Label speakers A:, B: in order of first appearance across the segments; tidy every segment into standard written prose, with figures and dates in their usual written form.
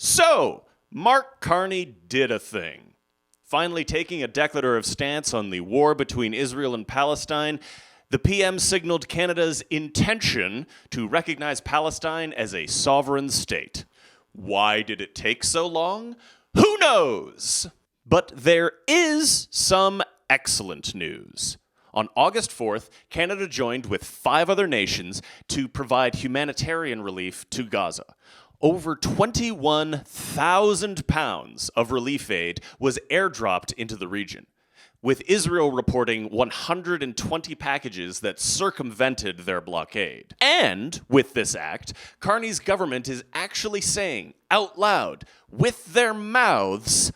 A: So, Mark Carney did a thing. Finally taking a declarative stance on the war between Israel and Palestine, the PM signaled Canada's intention to recognize Palestine as a sovereign state. Why did it take so long? Who knows? But there is some excellent news. On August 4th, Canada joined with 5 other nations to provide humanitarian relief to Gaza. Over 21,000 pounds of relief aid was airdropped into the region, with Israel reporting 120 packages that circumvented their blockade. And with this act, Carney's government is actually saying out loud, with their mouths,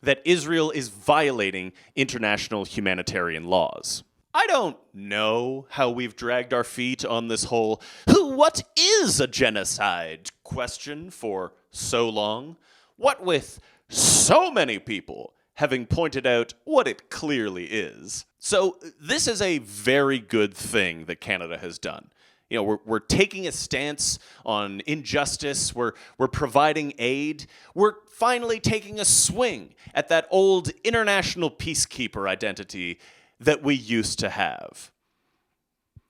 A: that Israel is violating international humanitarian laws. I don't know how we've dragged our feet on this whole what is a genocide question for so long. What with so many people having pointed out what it clearly is. So this is a very good thing that Canada has done. You know, we're taking a stance on injustice. We're providing aid. We're finally taking a swing at that old international peacekeeper identity that we used to have.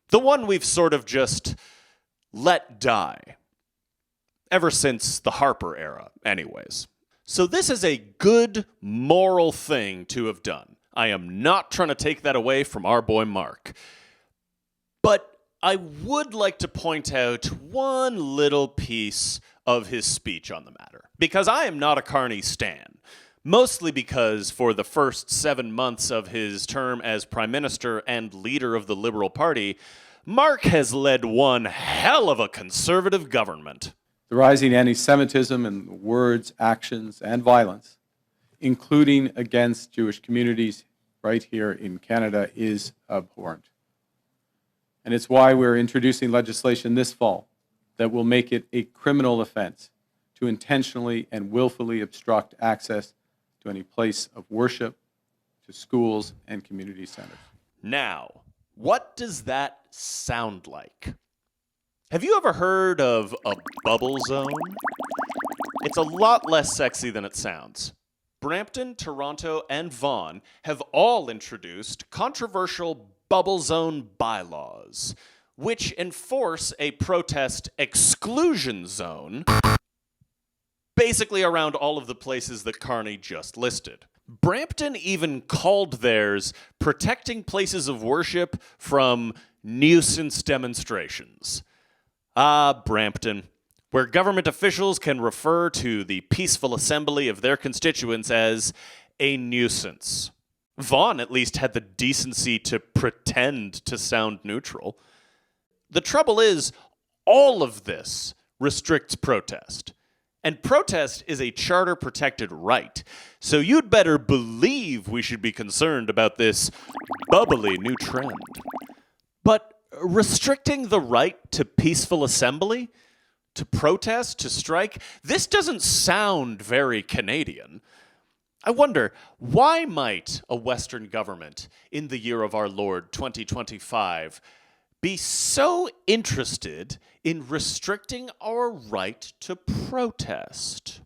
A: The one we've sort of just let die. Ever since the Harper era, anyways. So this is a good moral thing to have done. I am not trying to take that away from our boy Mark. But I would like to point out one little piece of his speech on the matter. Because I am not a Carney stan. Mostly because for the first 7 months of his term as Prime Minister and leader of the Liberal Party, Mark has led one hell of a conservative government.
B: The rising anti-Semitism in words, actions, and violence, including against Jewish communities right here in Canada, is abhorrent. And it's why we're introducing legislation this fall that will make it a criminal offense to intentionally and willfully obstruct access to any place of worship, to schools and community centers.
A: Now, what does that sound like? Have you ever heard of a bubble zone? It's a lot less sexy than it sounds. Brampton, Toronto, and Vaughan have all introduced controversial bubble zone bylaws, which enforce a protest exclusion zone basically around all of the places that Carney just listed. Brampton even called theirs protecting places of worship from nuisance demonstrations. Brampton, where government officials can refer to the peaceful assembly of their constituents as a nuisance. Vaughan at least had the decency to pretend to sound neutral. The trouble is, all of this restricts protest. And protest is a charter-protected right. So you'd better believe we should be concerned about this bubbly new trend. But restricting the right to peaceful assembly, to protest, to strike, this doesn't sound very Canadian. I wonder, why might a Western government in the year of our Lord 2025 be so interested in restricting our right to protest?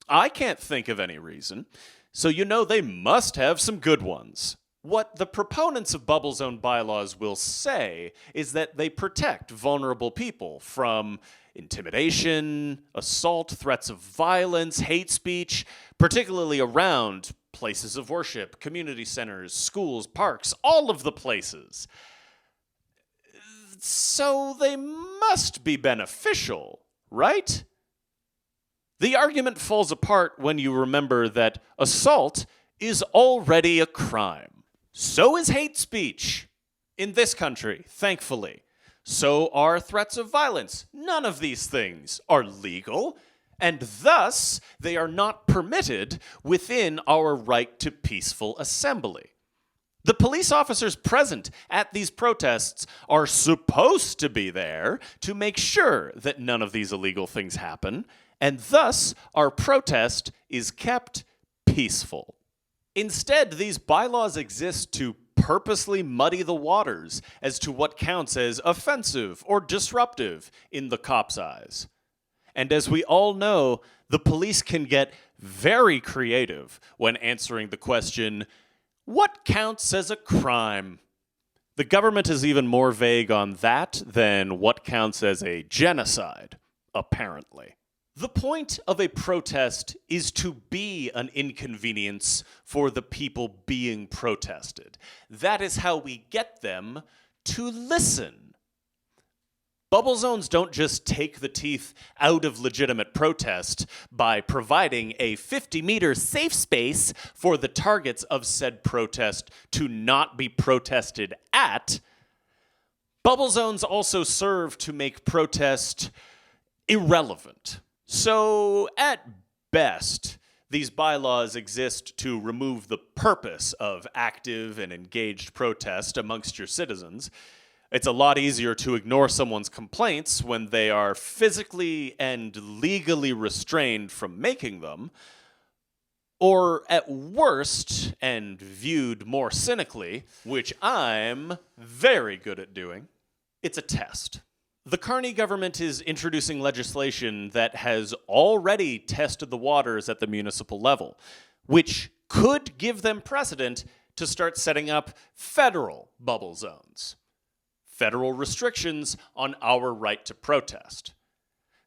A: I can't think of any reason, so you know they must have some good ones. What the proponents of bubble zone bylaws will say is that they protect vulnerable people from intimidation, assault, threats of violence, hate speech, particularly around places of worship, community centers, schools, parks, all of the places. So they must be beneficial, right? The argument falls apart when you remember that assault is already a crime. So is hate speech. In this country, thankfully. So are threats of violence. None of these things are legal, and thus they are not permitted within our right to peaceful assembly. The police officers present at these protests are supposed to be there to make sure that none of these illegal things happen, and thus our protest is kept peaceful. Instead, these bylaws exist to purposely muddy the waters as to what counts as offensive or disruptive in the cops' eyes. And as we all know, the police can get very creative when answering the question, what counts as a crime? The government is even more vague on that than what counts as a genocide, apparently. The point of a protest is to be an inconvenience for the people being protested. That is how we get them to listen. Bubble zones don't just take the teeth out of legitimate protest by providing a 50-meter safe space for the targets of said protest to not be protested at. Bubble zones also serve to make protest irrelevant. So, at best, these bylaws exist to remove the purpose of active and engaged protest amongst your citizens. It's a lot easier to ignore someone's complaints when they are physically and legally restrained from making them, or at worst, and viewed more cynically, which I'm very good at doing, it's a test. The Carney government is introducing legislation that has already tested the waters at the municipal level, which could give them precedent to start setting up federal bubble zones. Federal restrictions on our right to protest.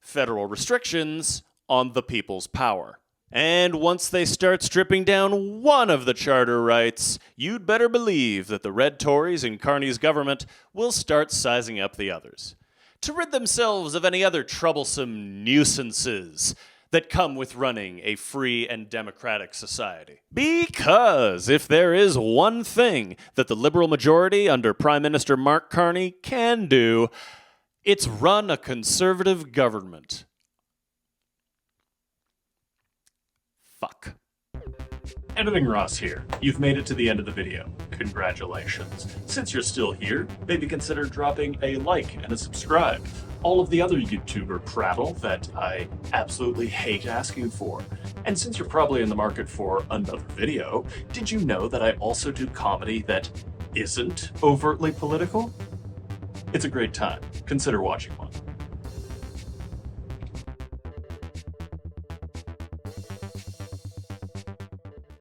A: Federal restrictions on the people's power. And once they start stripping down one of the charter rights, you'd better believe that the Red Tories in Carney's government will start sizing up the others, to rid themselves of any other troublesome nuisances that come with running a free and democratic society. Because if there is one thing that the Liberal majority under Prime Minister Mark Carney can do, it's run a conservative government. Fuck.
C: Editing Ross here. You've made it to the end of the video. Congratulations. Since you're still here, maybe consider dropping a like and a subscribe. All of the other YouTuber prattle that I absolutely hate asking for. And since you're probably in the market for another video, did you know that I also do comedy that isn't overtly political? It's a great time. Consider watching one.